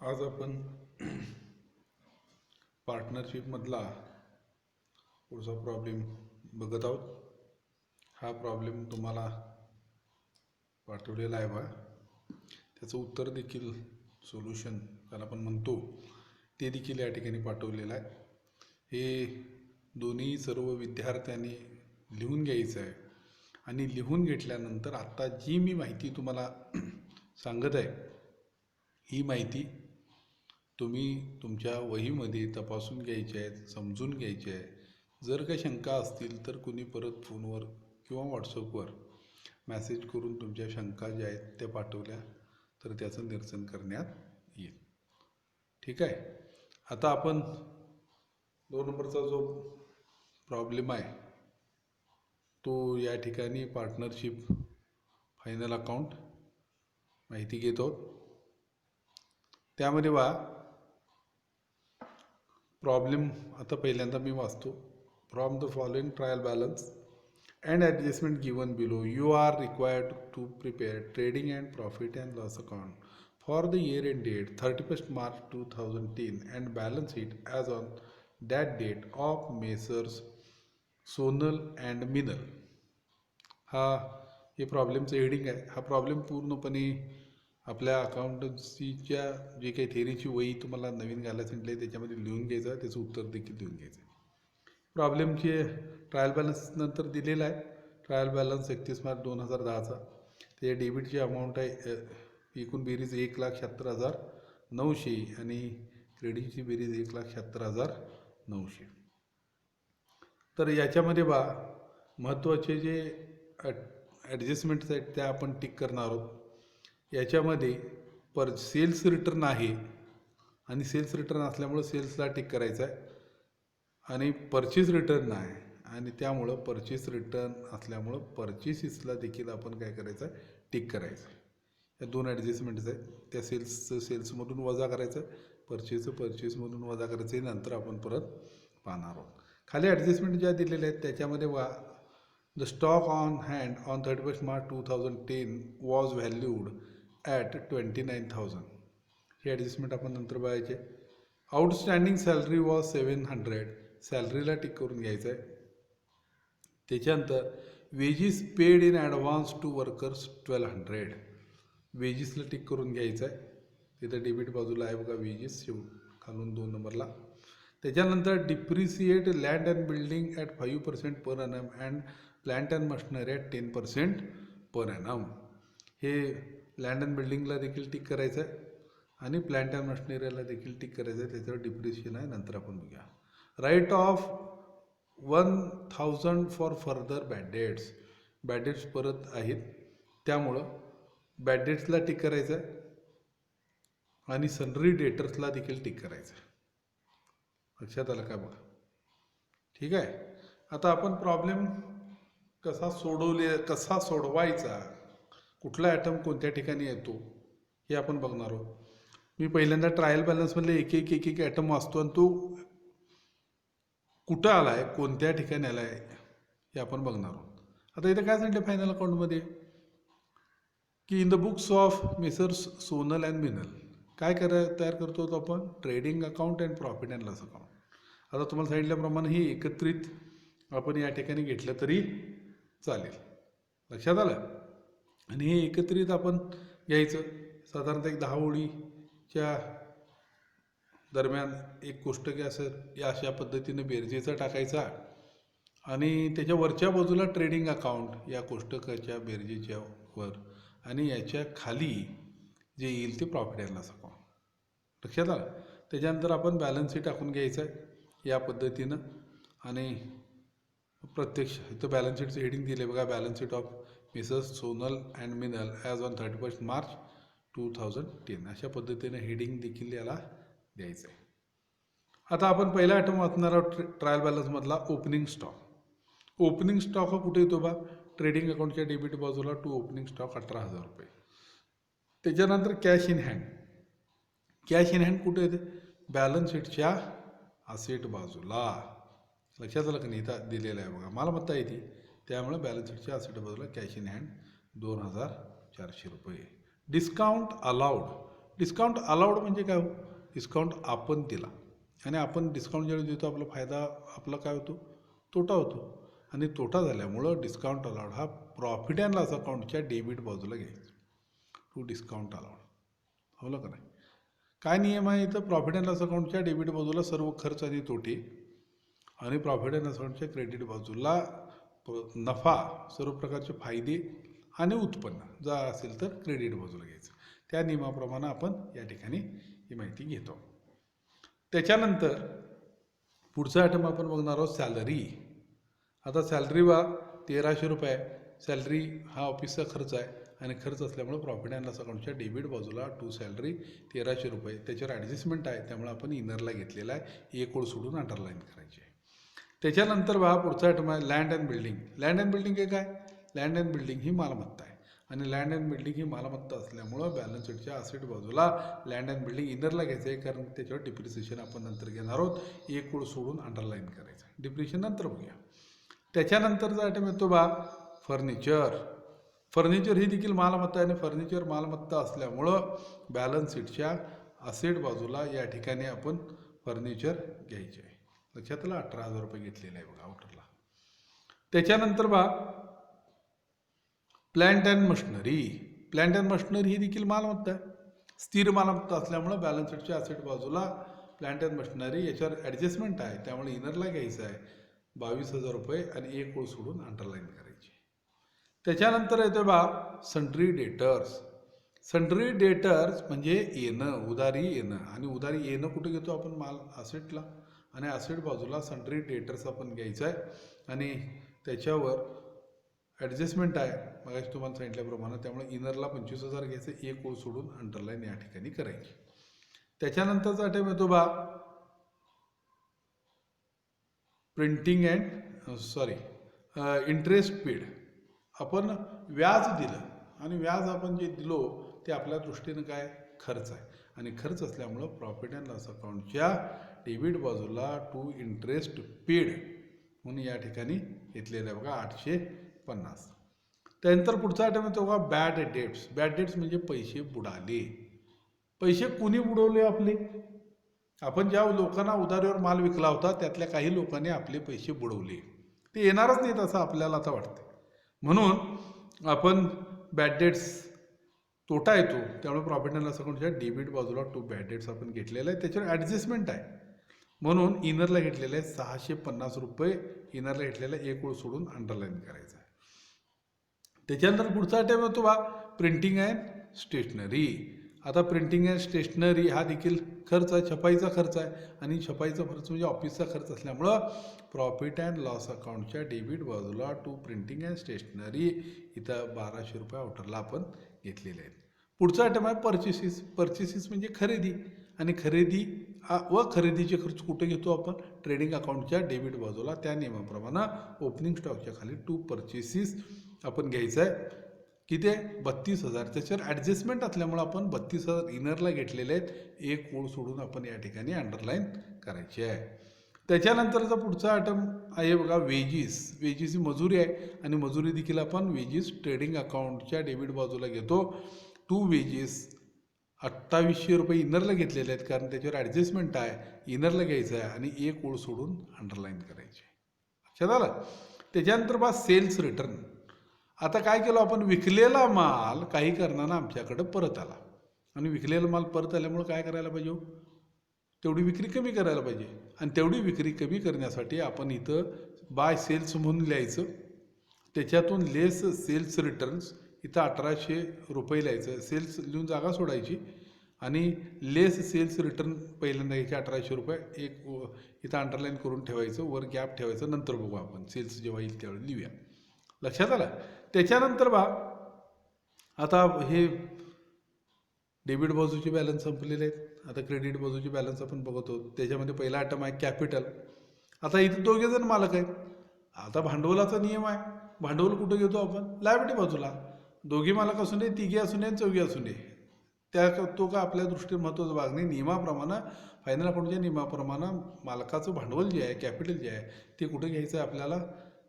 आज आपण पार्टनरशिपमधला पुढचा प्रॉब्लेम बघत आहोत. हा प्रॉब्लेम तुम्हाला पाठवलेला आहे बा. त्याचं उत्तर देखील सोल्युशन त्याला आपण म्हणतो ते देखील या ठिकाणी पाठवलेलं आहे. हे दोन्ही सर्व विद्यार्थ्यांनी लिहून घ्यायचं आहे आणि लिहून घेतल्यानंतर आत्ता जी मी माहिती तुम्हाला सांगत आहे ही माहिती तुम्ही तुमच्या वहीमध्ये तपासून घ्यायची आहे, समजून घ्यायची आहे. जर काही शंका असतील तर कुणी परत फोनवर किंवा व्हॉट्सअपवर मॅसेज करून तुमच्या शंका ज्या आहेत त्या पाठवल्या तर त्याचं निरसन करण्यात येईल. ठीक आहे. आता आपण 2 नंबरचा जो प्रॉब्लेम आहे तो या ठिकाणी पार्टनरशिप फायनल अकाउंट माहिती घेतो. त्यामध्ये प्रॉब्लेम आता पहिल्यांदा मी वाचतो. From the following trial balance and adjustment given below you are required to prepare trading and profit and loss account for the year end date 31st March 2010 and balance sheet as on that date of Messrs. Sonal and Minal. हे प्रॉब्लेमचं heading आहे. हा problem पूर्णपणे आपल्या अकाउंटन्सीच्या जे काही थेरीची वही तुम्हाला नवीन घालायला सांगितली आहे त्याच्यामध्ये लिहून घ्यायचं आहे. त्याचं उत्तर देखील लिहून घ्यायचं आहे. प्रॉब्लेमचे ट्रायल बॅलन्स नंतर दिलेला आहे. ट्रायल बॅलन्स 31 मार्च 2010चा. त्याच्या डेबिटची अमाऊंट आहे एकूण बेरीज 1,76,900 आणि क्रेडिटची बेरीज 1,76,900. तर याच्यामध्ये महत्त्वाचे जे ॲडजस्टमेंट्स आहेत त्या आपण टिक करणार आहोत. याच्यामध्ये सेल्स रिटर्न आहे आणि सेल्स रिटर्न असल्यामुळं सेल्सला टिक करायचं आहे आणि परचेस रिटर्न आहे आणि त्यामुळं परचेस रिटर्न असल्यामुळं परचेसिसला देखील आपण काय करायचं आहे टिक करायचं आहे. या 2 ॲडजस्टमेंट्स आहेत. त्या सेल्समधून वजा करायचं आहे, परचेसमधून वजा करायचं आहे. नंतर आपण परत पाहणार आहोत. खाली ॲडजस्टमेंट ज्या दिलेल्या आहेत त्याच्यामध्ये the stock on hand on 31st March 2010 was valued at 29,000. ही ॲडजस्टमेंट आपण नंतर बघायचे. Outstanding salary was 700. सॅलरीला टिक करून घ्यायचं आहे. त्याच्यानंतर wages paid in advance to workers 1,200. वेजेसला टिक करून घ्यायचं आहे. तिथं डेबिट बाजूला आहे बघा वेजेस खालून 2 नंबरला. त्याच्यानंतर depreciate land and building at 5% per annum and plant and machinery at 10% per annum. हे लँड अँड बिल्डिंगला देखील टिक करायचं आहे आणि प्लांट अँड मशिनरीला देखील टिक करायचं आहे. त्याच्यावर डिप्रिशिएशन आहे, नंतर आपण बघूया. Write off 1,000 for further bad debts. Bad debts परत आहेत त्यामुळं बॅड डेट्सला टिक करायचं आहे आणि सनरी डेटर्सला देखील टिक करायचं आहे. लक्षात आलं का बघा. ठीक आहे. आता आपण प्रॉब्लेम कसा सोडवायचा, कुठला ॲटम कोणत्या ठिकाणी येतो हे आपण बघणार आहोत. मी पहिल्यांदा ट्रायल बॅलन्समधले एक ॲटम वाचतो आणि तो कुठं आला आहे, कोणत्या ठिकाणी आला आहे हे आपण बघणार आहोत. आता इथं काय सांगितलं फायनल अकाउंटमध्ये की in the books of messrs Sonal and Minal काय तयार करतो आपण trading account and profit and loss account. आता तुम्हाला सांगितल्याप्रमाणे हे एकत्रित आपण या ठिकाणी घेतलं तरी चालेल. लक्षात आलं. आणि हे एकत्रित आपण घ्यायचं. साधारणतः 10 ओळीच्या दरम्यान एक कोष्टक असं या अशा पद्धतीनं बेरजेचा टाकायचा आणि त्याच्या वरच्या बाजूला ट्रेडिंग अकाउंट या कोष्टकाच्या बेरजेच्या वर आणि याच्या खाली जे येईल ते प्रॉफिट अँड लॉस अकाउंट. लक्षात आलं. त्याच्यानंतर आपण बॅलन्स शीट टाकून घ्यायचं आहे या पद्धतीनं आणि प्रत्यक्ष इथं बॅलन्स शीटचं हेडिंग दिले बघा. Balance sheet of Mrs Sonal and Minal as on 31st March 2010 अशा पद्धतीनं हेडिंग देखील याला द्यायचं आहे. आता आपण पहिला आयटम वाचणार आहोत ट्रायल बॅलन्समधला ओपनिंग स्टॉक. ओपनिंग स्टॉक हा कुठे येतो ट्रेडिंग अकाउंटच्या डेबिट बाजूला टू ओपनिंग स्टॉक 18,000 रुपये. त्याच्यानंतर cash in hand. Cash in hand कुठे येते बॅलन्स शीटच्या असेट बाजूला. लक्षात आलं का नाही. इथं दिलेलं आहे बघा मालमत्ता येते त्यामुळे बॅलन्स शीटच्या असेट बाजूला कॅश इन हँड 2,400 रुपये. Discount allowed. डिस्काउंट अलाउड म्हणजे काय हो, डिस्काउंट आपण दिला आणि आपण डिस्काउंट ज्यावेळी देतो आपला फायदा आपला काय होतो, तोटा होतो. आणि तोटा झाल्यामुळं डिस्काउंट अलाउड हा प्रॉफिट अँड लॉस अकाउंटच्या डेबिट बाजूला घ्यायचा. To discount allowed. होलं का नाही? काय नियम आहे इथं, प्रॉफिट अँड लॉस अकाउंटच्या डेबिट बाजूला सर्व खर्च आणि तोटे आणि प्रॉफिट अँड लॉस अकाउंटच्या क्रेडिट बाजूला नफा, सर्व प्रकारचे फायदे आणि उत्पन्न जर असेल तर क्रेडिट बाजूला घ्यायचं. त्या नियमाप्रमाणे आपण या ठिकाणी ही माहिती घेतो. त्याच्यानंतर पुढचा आयटम आपण बघणार आहोत सॅलरी. आता सॅलरी बा 1300 रुपये. सॅलरी हा ऑफिसचा खर्च आहे आणि खर्च असल्यामुळे प्रॉफिट अँड लॉस अकाउंटच्या डेबिट बाजूला टू सॅलरी 1300 रुपये. त्याच्यावर ॲडजस्टमेंट आहे त्यामुळे आपण इनरला घेतलेला आहे, एक ओळ सोडून अंडरलाईन करायची आहे. त्याच्यानंतर बा पुढचा आयटम आहे land and building. Land and building हे काय, लँड अँड बिल्डिंग ही मालमत्ता आहे आणि लँड अँड बिल्डिंग ही मालमत्ता असल्यामुळं बॅलन्स शीटच्या असेट बाजूला लँड अँड बिल्डिंग इनरला घ्यायचं आहे, कारण त्याच्यावर डिप्रिसिएशन आपण नंतर घेणार आहोत. एक ओळ सोडून अंडरलाईन करायचं आहे, डिप्रिशिएशन नंतर बघूया. त्याच्यानंतरचा आयटम येतो बा फर्निचर. फर्निचर ही देखील मालमत्ता आहे आणि फर्निचर मालमत्ता असल्यामुळं बॅलन्स शीटच्या असेट बाजूला या ठिकाणी आपण फर्निचर घ्यायचे आहे. लक्षात आलं, 18,000 रुपये घेतलेले आहे बघा आउटरला. त्याच्यानंतर बा plant and machinery. Plant and machinery ही देखील मालमत्ता आहे, स्थिर मालमत्ता असल्यामुळं बॅलन्स शीटच्या असेट बाजूला प्लॅन्ट अँड मशिनरी याच्यावर ॲडजस्टमेंट आहे त्यामुळे इनरला घ्यायचं आहे 22,000 रुपये आणि एक ओळ सोडून अंडरलाईन करायची. त्याच्यानंतर येतो बा सन्ड्री डेटर्स. सन्ड्री डेटर्स म्हणजे येणं, उधारी येणं, आणि उधारी येणं कुठे घेतो आपण, माल असेटला, आणि असेट बाजूला सन्ड्री डेटर्स आपण घ्यायचं आहे आणि त्याच्यावर ॲडजस्टमेंट आहे मगाशी तुम्हाला सांगितल्याप्रमाणे, त्यामुळे इनरला 25,000 घ्यायचं, एक ओळ सोडून अंडरलाईन या ठिकाणी करायची. त्याच्यानंतरचा आयटम येतो बा प्रिंटिंग अँड इंटरेस्ट पेड. आपण व्याज दिलं आणि व्याज आपण जे दिलो ते आपल्या दृष्टीनं काय खर्च आहे आणि खर्च असल्यामुळं प्रॉफिट अँड लॉस अकाउंटच्या डेबिट बाजूला टू इंटरेस्ट पेड म्हणून या ठिकाणी घेतलेलं आहे बघा 850. त्यानंतर पुढचा आयटम येतो बघा बॅड डेट्स. बॅड डेट्स म्हणजे पैसे बुडाले. पैसे कुणी बुडवले आपले, आपण ज्या लोकांना उधारीवर माल विकला होता त्यातल्या काही लोकांनी आपले पैसे बुडवले, ते येणारच नाहीत असं आपल्याला आता वाटतं. म्हणून आपण बॅड डेट्स तोटा येतो त्यामुळे प्रॉफिट अँड लॉस अकाउंटच्या डेबिट बाजूला टू बॅड डेट्स आपण घेतलेला आहे, त्याच्यावर ॲडजस्टमेंट आहे म्हणून इनरला घेतलेलं आहे 650 रुपये. इनरला घेतलेलं आहे, एक ओळ सोडून अंडरलाईन करायचं आहे. त्याच्यानंतर पुढचा आयटम येतो बा प्रिंटिंग अँड स्टेशनरी. आता प्रिंटिंग अँड स्टेशनरी हा देखील खर्च आहे, छपाईचा खर्च आहे आणि छपाईचा खर्च म्हणजे ऑफिसचा खर्च असल्यामुळं प्रॉफिट अँड लॉस अकाउंटच्या डेबिट बाजूला टू प्रिंटिंग अँड स्टेशनरी इथं 1200 रुपये आउटरला आपण घेतलेले आहेत. पुढचा आयटम आहे पर्चेसेस. पर्चेसेस म्हणजे खरेदी आणि खरेदी व खरेदीचे खर्च कुठे घेतो आपण, ट्रेडिंग अकाउंटच्या डेबिट बाजूला. त्या नियमाप्रमाणे ओपनिंग स्टॉकच्या खाली टू पर्चेसेस आपण घ्यायचं आहे. किती आहे, 32,000. त्याच्यावर ॲडजस्टमेंट असल्यामुळे आपण 32,000 इनरला घेतलेले आहेत, एक ओळ सोडून आपण या ठिकाणी अंडरलाईन करायची आहे. त्याच्यानंतरचा पुढचा आयटम आहे बघा वेजीस. वेजीस ही मजुरी आहे आणि मजुरी देखील आपण वेजीस ट्रेडिंग अकाउंटच्या डेबिट बाजूला घेतो. टू वेजीस 2800 रुपये इनरला घेतलेले आहेत कारण त्याच्यावर ॲडजस्टमेंट आहे, इनरला घ्यायचं आहे आणि एक ओळ सोडून अंडरलाईन करायची. लक्षात आलं. त्याच्यानंतर बा सेल्स रिटर्न. आता काय केलं आपण, विकलेला माल काही कारणानं आमच्याकडं परत आला आणि विकलेला माल परत आल्यामुळं काय करायला पाहिजे, तेवढी विक्री कमी करायला पाहिजे आणि तेवढी विक्री कमी करण्यासाठी आपण इथं बाय सेल्स म्हणून लिहायचं, त्याच्यातून लेस सेल्स रिटर्न्स इथं 1800 रुपये लिहायचं, सेल्स लिहून जागा सोडायची आणि लेस सेल्स रिटर्न पहिल्यांदा घ्यायचे 1800 रुपये, एक इथं अंडरलाईन करून ठेवायचं, वर गॅप ठेवायचं, नंतर बघू आपण सेल्स जेव्हा येईल त्यावेळी लिहूया. लक्षात आलं. त्याच्यानंतर बा आता हे डेबिट बाजूचे बॅलन्स संपलेले आहेत, आता क्रेडिट बाजूचे बॅलन्स आपण बघतो. त्याच्यामध्ये पहिला आयटम आहे कॅपिटल. आता इथे दोघे जण मालक आहेत. आता भांडवलाचा नियम आहे, भांडवल कुठं घेतो आपण, लायबिलिटी बाजूला. दोघे मालक असू नये, तिघे असू नये, चौघे असू नये, तो का आपल्या दृष्टीने महत्त्वाचा भाग नाही. नियमाप्रमाणे फायनल अकाउंटच्या नियमाप्रमाणे मालकाचं भांडवल जे आहे, कॅपिटल जे आहे ते कुठं घ्यायचं आहे आपल्याला,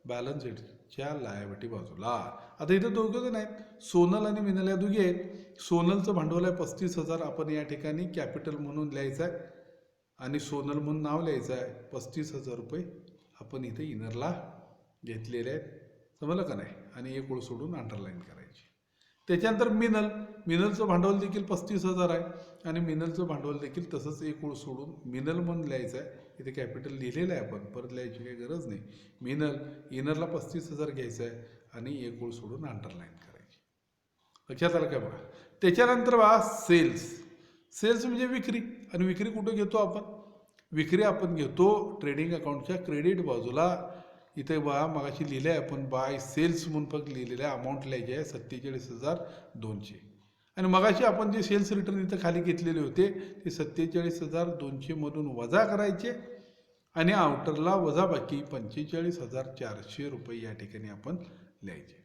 बॅलन्स शीट च्या लायबिलिटी बाजूला. आता इथं दोघं जण आहेत, सोनल आणि मिनल या दोघी आहेत. सोनलचं भांडवल आहे 35,000, आपण या ठिकाणी कॅपिटल म्हणून लिहायचं आहे आणि सोनल म्हणून नाव लिहायचं आहे. 35,000 रुपये आपण इथे इनरला घेतलेले आहेत, समजलं का नाही. आणि एक ओळ सोडून अंडरलाईन करायची. त्याच्यानंतर मिनलचं भांडवल देखील 35,000 आहे आणि मिनलचं भांडवल देखील तसंच एक ओळ सोडून मिनल म्हणून लिहायचं आहे. इथे कॅपिटल लिहिलेलं आहे, आपण परत लिहायची काही गरज नाही. मिनल इनरला 35,000 घ्यायचं आहे आणि एक ओळ सोडून अंडरलाईन करायची. लक्षात आलं काय बघा. त्याच्यानंतर बघा सेल्स म्हणजे विक्री. आणि विक्री कुठं घेतो आपण? विक्री आपण घेतो ट्रेडिंग अकाउंटच्या क्रेडिट बाजूला. इथे बघा मगाशी लिहिलं आहे आपण बाय सेल्स म्हणून फक्त लिहिलेलं आहे. अमाऊंट लिहायची आहे 47,200. आणि मगाशी आपण जे सेल्स रिटर्न इथं खाली घेतलेले होते ते 47,200 मधून वजा करायचे आणि आउटरला वजा बाकी 45,400 रुपये या ठिकाणी आपण लिहायचे.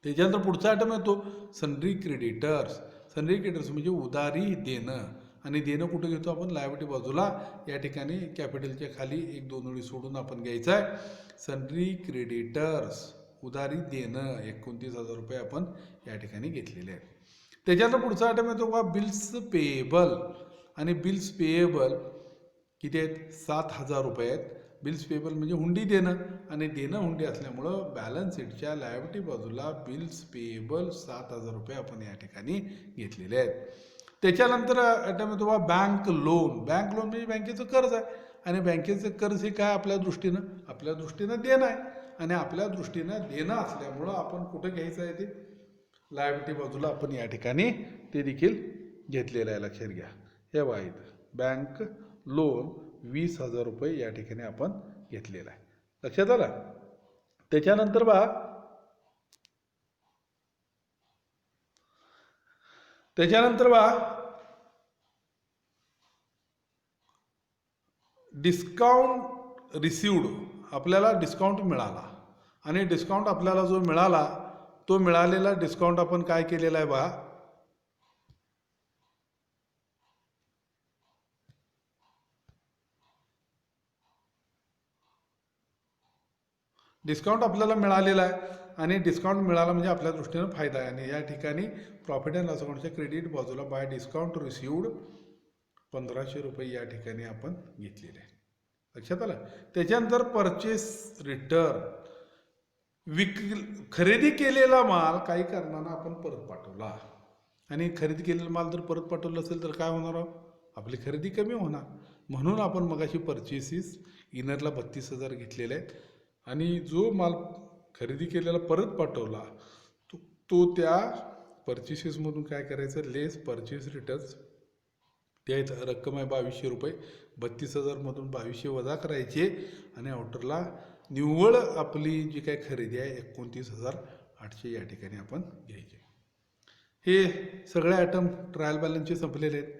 त्याच्यानंतर पुढचा आयटम येतो सन्ड्री क्रेडिटर्स. सन्ड्री क्रेडिटर्स म्हणजे उधारी देणं. आणि देणं कुठं घेतो आपण? लायबिलिटी बाजूला. या ठिकाणी कॅपिटलच्या खाली 1-2 ओळी सोडून आपण घ्यायचं आहे सन्ड्री क्रेडिटर्स, उधारी देणं. 29,000 रुपये आपण या ठिकाणी घेतलेले आहेत. त्याच्यानंतर पुढचा आयटम येतो का बिल्स पेएबल. आणि बिल्स पेएबल किती आहेत? 7,000 रुपये आहेत. बिल्स पेएबल म्हणजे हुंडी देणं आणि देणं हुंडी असल्यामुळं बॅलन्स शीटच्या लायबिलिटी बाजूला बिल्स पेएबल 7,000 रुपये आपण या ठिकाणी घेतलेले आहेत. त्याच्यानंतर आयटम येतो बा बँक लोन. बँक लोन म्हणजे बँकेचं कर्ज आहे आणि बँकेचं कर्ज हे काय आपल्या दृष्टीनं देणं आहे आणि आपल्या दृष्टीनं देणं असल्यामुळं आपण कुठं घ्यायचं आहे ते लायबिलिटी बाजूला आपण या ठिकाणी ते देखील घेतलेलं आहे. लक्षात घ्या. हे बघा इथं बँक लोन 20,000 रुपये या ठिकाणी आपण घेतलेलं आहे. लक्षात आलं. त्याच्यानंतर बघा डिस्काउंट रिसिव्ड. आपल्याला डिस्काउंट मिळाला आणि डिस्काउंट आपल्याला जो मिळाला तो मिळालेला डिस्काउंट आपण काय केलेला आहे बघा, डिस्काउंट आपल्याला मिळालेला आहे आणि डिस्काउंट मिळाला म्हणजे आपल्या दृष्टीनं फायदा आहे. आणि या ठिकाणी प्रॉफिट अँड लॉस अकाउंटच्या क्रेडिट बाजूला बाय डिस्काउंट रिसिव्ड 1,500 रुपये या ठिकाणी आपण घेतलेले आहे. लक्षात आलं. त्याच्यानंतर परचेस रिटर्न. खरेदी केलेला माल काही कारणानं आपण परत पाठवला आणि खरेदी केलेला माल जर परत पाठवला असेल तर काय होणार? आपली खरेदी कमी होणार. म्हणून आपण मगाशी परचेसेस इनरला 32,000 घेतलेले आहेत आणि जो माल खरेदी केलेला परत पाठवला तो त्या परचेसेसमधून काय करायचं? लेस परचेस रिटर्न्स. त्या रक्कम आहे 2,200 रुपये. 32,000 मधून 2,200 वजा करायचे आणि आउटरला निव्वळ आपली जी काही खरेदी आहे 29,800 या ठिकाणी आपण घ्यायचे. हे सगळे आयटम ट्रायल बॅलन्सचे संपलेले आहेत.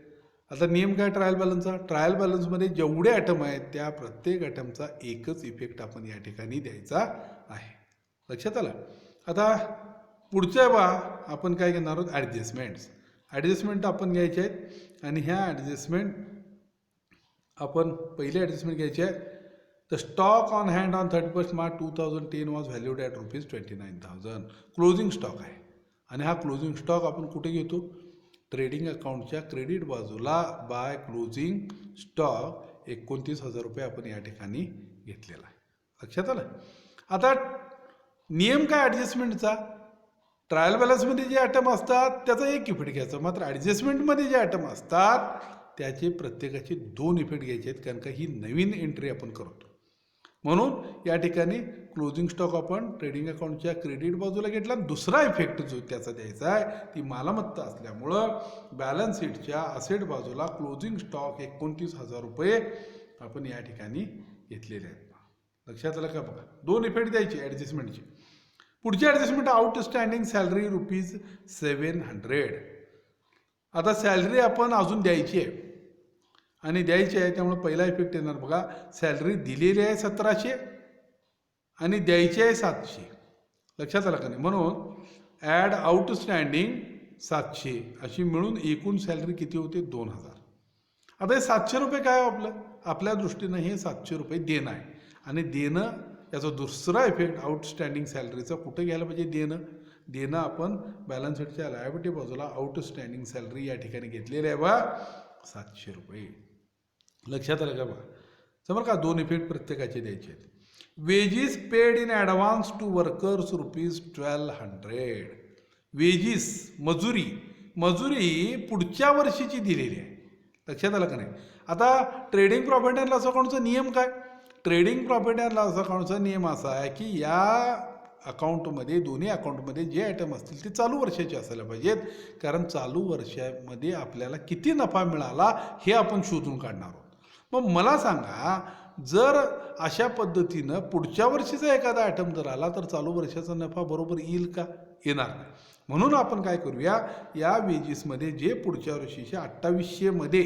आता नियम काय ट्रायल बॅलन्सचा? ट्रायल बॅलन्समध्ये जेवढे आयटम आहेत त्या प्रत्येक आयटमचा एकच इफेक्ट आपण या ठिकाणी द्यायचा आहे. लक्षात आलं. आता पुढच्या आपण काय घेणार आहोत? ॲडजस्टमेंट आपण घ्यायचे आहेत आणि ह्या ॲडजस्टमेंट आपण पहिले ॲडजस्टमेंट घ्यायचे आहे. The stock on hand on 31 March 2010 was valued at ₹29,000. Closing stock आहे आणि हा क्लोजिंग स्टॉक आपण कुठे घेतो? ट्रेडिंग अकाउंटच्या क्रेडिट बाजूला बाय क्लोजिंग स्टॉक 29,000 रुपये आपण या ठिकाणी घेतलेला आहे. लक्षात आलं. आता नियम काय ॲडजस्टमेंटचा? ट्रायल बॅलन्समध्ये जे आयटम असतात त्याचा एक इफेक्ट घ्यायचा, मात्र ॲडजस्टमेंटमध्ये जे आयटम असतात त्याचे प्रत्येकाचे 2 इफेक्ट घ्यायचे आहेत, कारण का ही नवीन एंट्री आपण करतो. म्हणून या ठिकाणी क्लोजिंग स्टॉक आपण ट्रेडिंग अकाउंटच्या क्रेडिट बाजूला घेतला. दुसरा इफेक्ट जो त्याचा द्यायचा आहे ती मालमत्ता असल्यामुळं बॅलन्स शीटच्या असेट बाजूला क्लोजिंग स्टॉक 29,000 रुपये आपण या ठिकाणी घेतलेले आहेत. लक्षात आलं का? बघा 2 इफेक्ट द्यायचे ॲडजस्टमेंटचे. पुढची ॲडजस्टमेंट आउटस्टँडिंग सॅलरी ₹700. आता सॅलरी आपण अजून द्यायची आहे आणि द्यायची आहे त्यामुळे पहिला इफेक्ट येणार बघा. सॅलरी दिलेली आहे 1,700 आणि द्यायची आहे 700. लक्षात आलं का नाही? म्हणून ॲड आउटस्टँडिंग 700 अशी मिळून एकूण सॅलरी किती होते? 2,000. आता हे 700 रुपये काय आपल्या दृष्टीनं हे 700 रुपये देणं आहे आणि देणं याचा दुसरा इफेक्ट आउटस्टँडिंग सॅलरीचा कुठे घ्यायला पाहिजे? देणं आपण बॅलन्स शीटच्या लायबिलिटी बाजूला आउटस्टँडिंग सॅलरी या ठिकाणी घेतलेली आहे बा 700 रुपये. लक्षात आलं का बा? समजा का 2 इफेक्ट प्रत्येकाचे द्यायचे आहेत. Wages paid in advance to workers ₹1200. Wages मजुरी पुढच्या वर्षीची दिलेली आहे. लक्षात आलं का नाही? आता ट्रेडिंग प्रॉफिट अँड लॉस अकाउंटचा नियम काय? ट्रेडिंग प्रॉफिट अँड लॉस अकाउंटचा नियम असा आहे की या अकाउंटमध्ये, दोन्ही अकाउंटमध्ये जे आयटम असतील ते चालू वर्षाचे असायला पाहिजेत. कारण चालू वर्षामध्ये आपल्याला किती नफा मिळाला हे आपण शोधून काढणार आहोत. मग मला सांगा, जर अशा पद्धतीनं पुढच्या वर्षीचा एखादा आयटम जर आला तर चालू वर्षाचा नफा बरोबर येईल का? येणार नाही. म्हणून आपण काय करूया, या वेजेसमध्ये जे पुढच्या वर्षीच्या 2800मध्ये,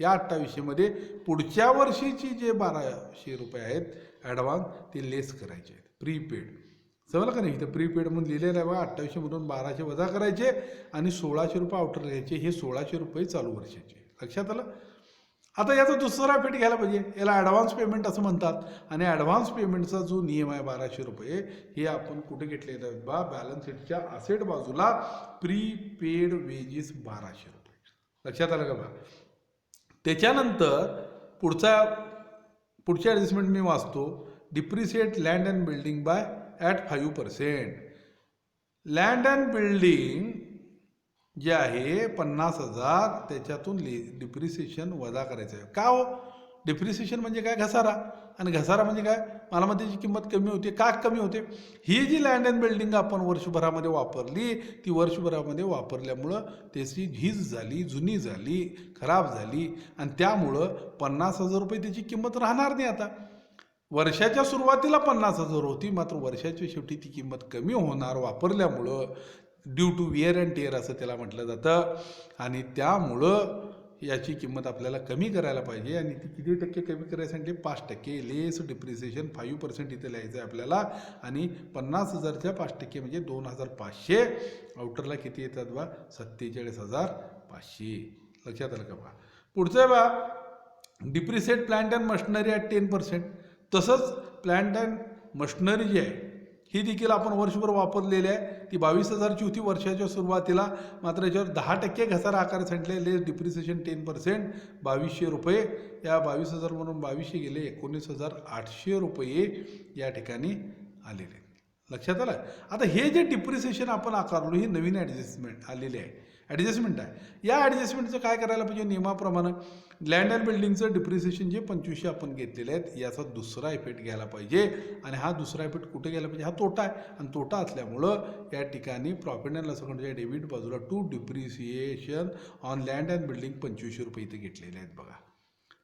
या 2800मध्ये पुढच्या वर्षीची जे 1200 रुपये आहेत ॲडव्हान्स ते लेस करायचे आहेत, प्रीपेड. समजलं का नाही? इथं प्रीपेड म्हणून लिहिलेलं आहे बघा. 2800मधून 1200 वजा करायचे आणि 1600 रुपये आउटर घ्यायचे. हे 1600 रुपये चालू वर्षाचे. लक्षात आलं? आता याचा दुसरा इफेक्ट घ्यायला पाहिजे. याला ॲडव्हान्स पेमेंट असं म्हणतात. आणि ॲडव्हान्स पेमेंटचा जो नियम आहे 1200 रुपये, हे आपण कुठे घेतलेलं आहे बा? बॅलन्स शीटच्या असेट बाजूला प्रीपेड वेजेस 1200 रुपये. लक्षात आलं का बा? त्याच्यानंतर पुढच्या ॲडजस्टमेंट मी वाचतो. Depreciate land and building bye at 5%. Land and building जे आहे 50,000, त्याच्यातून डिप्रिसिएशन वजा करायचं आहे. का हो? डिप्रिसिएशन म्हणजे काय? घसारा. आणि घसारा म्हणजे काय? मालमत्तेची किंमत कमी होते. का कमी होते? ही जी लँड अँड बिल्डिंग आपण वर्षभरामध्ये वापरली, ती वर्षभरामध्ये वापरल्यामुळं त्याची झीज झाली, जुनी झाली, खराब झाली आणि त्यामुळं 50,000 रुपये त्याची किंमत राहणार नाही. आता वर्षाच्या सुरुवातीला 50,000 होती, मात्र वर्षाच्या शेवटी ती किंमत कमी होणार वापरल्यामुळं. Due to wear and tear असं त्याला म्हटलं जातं. आणि त्यामुळं याची किंमत आपल्याला कमी करायला पाहिजे. आणि ती किती टक्के कमी करायसाठी? 5%. लेस डिप्रिसिएशन 5% इथे लिहायचं आहे आपल्याला. आणि 50,000च्या 5% म्हणजे 2,500. आउटरला किती येतात बा? 47,500. लक्षात आलं का बा? पुढचं आहे बा, depreciate plant and machinery at 10%. तसंच प्लांट अँड मशिनरी जी आहे ही देखील आपण वर्षभर वापरलेली आहे. ती 22,000ची होती वर्षाच्या सुरुवातीला, मात्र याच्यावर 10% घसारा आकार सांगितले. लेस डिप्रिसिएशन 10%, 2,200 रुपये. या 22,000 म्हणून 2,200 गेले, 19,800 रुपये या ठिकाणी आलेले. लक्षात आलं? आता हे जे डिप्रिसिएशन आपण आकारलो, ही नवीन ॲडजस्टमेंट आलेली आहे, ॲडजस्टमेंट आहे. या ॲडजस्टमेंटचं काय करायला पाहिजे? नियमाप्रमाणे लँड अँड बिल्डिंगचं डिप्रिसिएशन जे 2500 आपण घेतलेले आहेत, याचा दुसरा इफेक्ट घ्यायला पाहिजे. आणि हा दुसरा इफेक्ट कुठे घ्यायला पाहिजे? हा तोटा आहे. आणि तोटा असल्यामुळं या ठिकाणी प्रॉफिट अँड लॉस अकाउंटच्या डेबिट बाजूला to depreciation on land and building 2500 रुपये इथे घेतलेले आहेत बघा.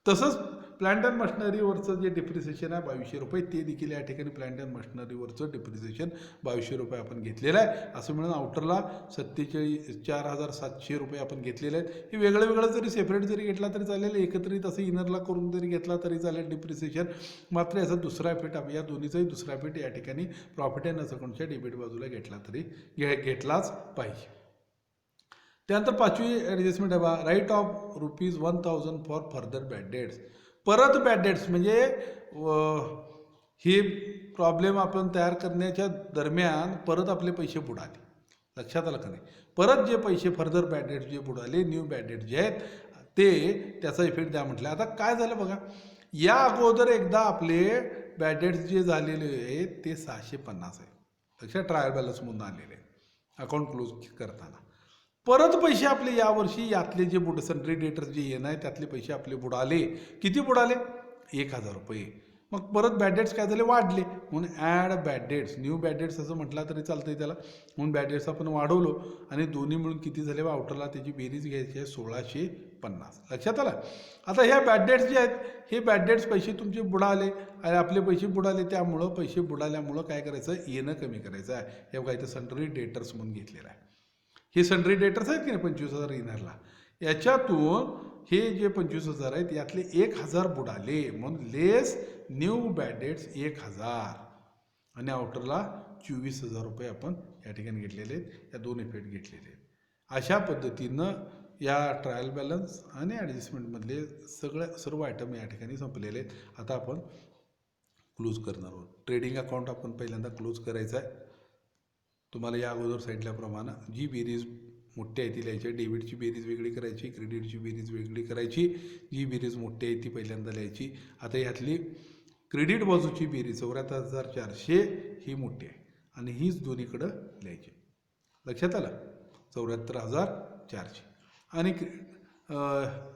तसंच प्लांट अँड मशिनरीवरचं जे डिप्रिसिएशन आहे 2,200 रुपये, ते देखील या ठिकाणी प्लांट अँड मशिनरीवरचं डिप्रिसिएशन 2,200 रुपये आपण घेतलेलं आहे. असं मिळून आउटरला 4,700 रुपये आपण घेतलेले आहेत. हे वेगळं वेगळं जरी सेपरेट जरी घेतला तरी चालेल, एकत्रित असं इनरला करून जरी घेतला तरी चालेल डिप्रिसिएशन. मात्र याचा दुसरा इफेक्ट, या दोन्हीचाही दुसरा इफेक्ट या ठिकाणी प्रॉफिट अँड लॉस अकाउंटच्या डेबिट बाजूला घेतलाच पाहिजे. त्यानंतर 5वी ॲडजस्टमेंट आहे बा, write off ₹1,000 for further bad debts. परत बॅड डेट्स म्हणजे हे प्रॉब्लेम आपण तयार करण्याच्या दरम्यान परत आपले पैसे बुडाले. लक्षात आलं का नाही? परत जे पैसे फर्दर बॅड डेट्स जे बुडाले, न्यू बॅड डेट्स जे आहेत ते, त्याचा इफेक्ट द्या म्हटलं. आता काय झालं बघा, या अगोदर एकदा आपले बॅड डेट्स जे झालेले आहेत ते 650 आहे. लक्षात, ट्रायल बॅलन्स म्हणून आलेले अकाउंट क्लोज करताना. परत पैसे आपले यावर्षी यातले जे सन्ड्री डेटर्स जे येणार आहे त्यातले पैसे आपले बुडाले. किती बुडाले? 1,000 रुपये. मग परत बॅड डेट्स काय झाले? वाढले. म्हणून add bad debts, new bad debts असं म्हटलं तरी चालतंय त्याला. म्हणून बॅड डेट्स आपण वाढवलो आणि दोन्ही मिळून किती झाले? आउटरला त्याची बेरीज घ्यायची आहे 1,650. लक्षात आलं? आता ह्या बॅड डेट्स जे आहेत, हे बॅड डेट्स पैसे तुमचे बुडाले आणि आपले पैसे बुडाले, त्यामुळं पैसे बुडाल्यामुळं काय करायचं? येणं कमी करायचं आहे. हे बघा इथं सन्ड्री डेटर्स म्हणून घेतलेलं आहे. हे सन्ड्री डेटर्स आहेत की नाही 25,000 येणारला, याच्यातून हे जे 25,000 आहेत यातले 1,000 बुडाले. म्हणून लेस न्यू बॅड डेट्स 1,000 आणि आउटरला 24,000 रुपये आपण या ठिकाणी घेतलेले आहेत. या दोन इफेक्ट घेतलेले आहेत. अशा पद्धतीनं या ट्रायल बॅलन्स आणि ॲडजस्टमेंटमधले सर्व आयटम या ठिकाणी संपलेले आहेत. आता आपण क्लोज करणार आहोत. ट्रेडिंग अकाउंट आपण पहिल्यांदा क्लोज करायचं आहे. तुम्हाला या अगोदर सांगितल्याप्रमाणे जी बेरीज मोठी आहे ती लिहायची. डेबिटची बेरीज वेगळी करायची, क्रेडिटची बेरीज वेगळी करायची. जी बेरीज मोठी आहे ती पहिल्यांदा लिहायची. आता ह्यातली क्रेडिट बाजूची बेरीज 74,400 ही मोठी आहे आणि हीच दोन्हीकडं लिहायची. लक्षात आलं? 74,400 आणि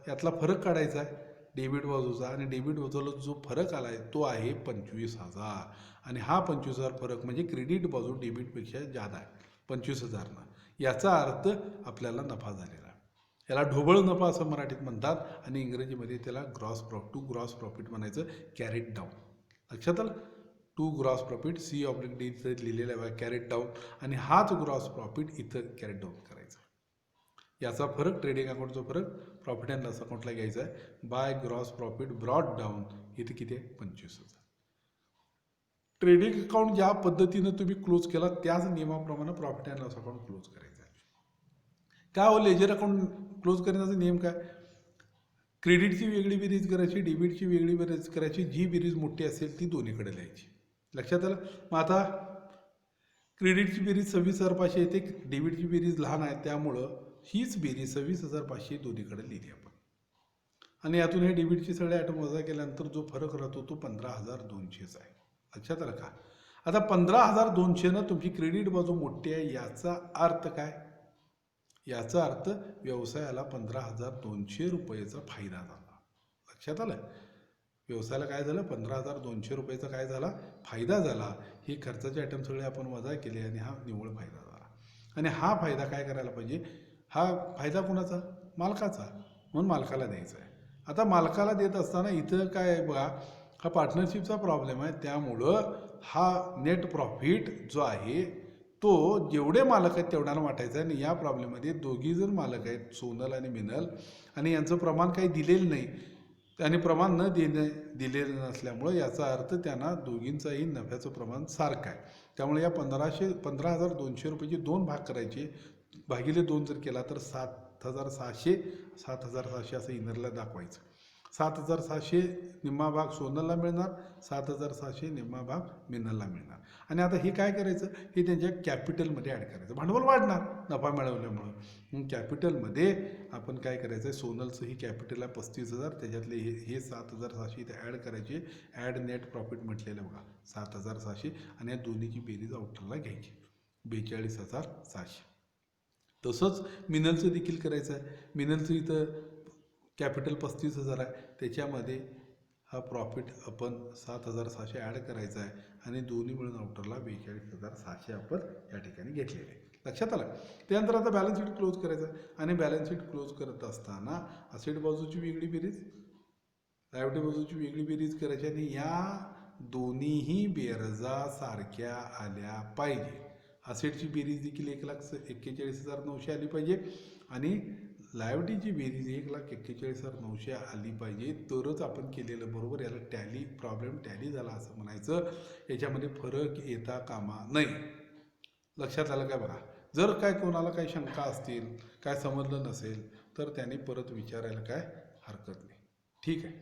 यातला फरक काढायचा आहे डेबिट बाजूचा, आणि डेबिट बाजूला जो फरक आला आहे तो आहे 25,000 आणि हा 25,000 फरक म्हणजे क्रेडिट बाजू डेबिटपेक्षा जादा आहे 25,000. याचा अर्थ आपल्याला नफा झालेला आहे. याला ढोबळ नफा असं मराठीत म्हणतात आणि इंग्रजीमध्ये त्याला टू ग्रॉस प्रॉफिट म्हणायचं, कॅरेट डाऊन. लक्षात आलं? टू ग्रॉस प्रॉफिट C/D इथं लिहिलेलं आहे कॅरेट डाऊन, आणि हाच ग्रॉस प्रॉफिट इथं कॅरेट डाऊन करायचा. याचा फरक ट्रेडिंग अकाउंटचा फरक प्रॉफिट अँड लॉस अकाउंटला घ्यायचा आहे. By gross profit brought down इथे किती आहे? 25,000. ट्रेडिंग अकाउंट ज्या पद्धतीनं तुम्ही क्लोज केला त्याच नियमाप्रमाणे profit and loss account close करायचं आहे. काय हो, लेजर अकाउंट क्लोज करण्याचा नियम काय? क्रेडिटची वेगळी बेरीज करायची, डेबिटची वेगळी बेरीज करायची. जी बेरीज मोठी असेल ती दोन्हीकडे लिहायची. लक्षात आलं? मग आता क्रेडिटची बेरीज 26,500 येते, डेबिटची बेरीज लहान आहे त्यामुळं हीच बेरीज 26,500 दोन्हीकडे लिहिली आपण. आणि यातून हे डेबिटचे सगळे आयटम वजा केल्यानंतर जो फरक राहतो तो 15,200 आहे. लक्षात आलं का? आता 15,200 तुमची क्रेडिट बाजू मोठी आहे. याचा अर्थ काय? याचा अर्थ व्यवसायाला 15,200 रुपयेचा फायदा झाला. लक्षात आलं? व्यवसायाला काय झालं? 15,200 रुपयेचा काय झाला? फायदा झाला. हे खर्चाचे आयटम सगळे आपण वजा केले आणि हा निव्वळ फायदा झाला. आणि हा फायदा काय करायला पाहिजे? हा फायदा कोणाचा? मालकाचा. म्हणून मालकाला द्यायचा आहे. आता मालकाला देत असताना इथं काय आहे बघा, हा पार्टनरशिपचा प्रॉब्लेम आहे. त्यामुळं हा नेट प्रॉफिट जो आहे तो जेवढे मालक आहेत तेवढ्याला वाटायचा आहे. आणि या प्रॉब्लेममध्ये दोघी जण मालक आहेत, सोनल आणि मिनल, आणि यांचं प्रमाण काही दिलेलं नाही आणि प्रमाण दिलेलं नसल्यामुळं याचा अर्थ त्यांना दोघींचाही नफ्याचं प्रमाण सारखं आहे. त्यामुळे या 15,200 रुपयाचे 2 भाग करायचे. भागिले 2 जर केला तर 7,700 असं इनरला दाखवायचं. 7,700 निम्मा भाग सोनलला मिळणार, 7,700 निम्मा भाग मिनलला मिळणार. आणि आता हे काय करायचं? हे त्यांच्या कॅपिटलमध्ये ॲड करायचं. भांडवल वाढणार नफा मिळवल्यामुळं. मग कॅपिटलमध्ये आपण काय करायचं आहे? सोनलचं ही कॅपिटल आहे 35,000, त्याच्यातले हे 7,700 इथे ॲड करायचे. ॲड नेट प्रॉफिट म्हटलेलं बघा 7,700, आणि या दोन्हीची बेरीज आउटरला घ्यायची 42,700. तसंच मिनलचं देखील करायचं आहे. मिनलचं इथं कॅपिटल 35,000 आहे, त्याच्यामध्ये हा प्रॉफिट आपण 7,700 ॲड करायचा आहे आणि दोन्ही मिळून आउटरला 42,600 आपण या ठिकाणी घेतलेले आहे. लक्षात आलं? त्यानंतर आता बॅलन्स शीट क्लोज करायचं आहे. आणि बॅलन्स शीट क्लोज करत असताना असेट बाजूची वेगळी बेरीज, लायबिलिटी बाजूची वेगळी बेरीज करायची, आणि या दोन्हीही बेरजा सारख्या आल्या पाहिजे. असेटची बेरीज देखील 1,41,900 आली पाहिजे आणि लायबिलिटीची बेरीज 1,41,900 आली पाहिजे. तरच आपण केलेलं बरोबर. याला टॅली झाला असं म्हणायचं. याच्यामध्ये फरक येता कामा नये. लक्षात आलं काय बघा? जर काय कोणाला काही शंका असतील, काय समजलं नसेल तर त्याने परत विचारायला काय हरकत नाही. ठीक आहे.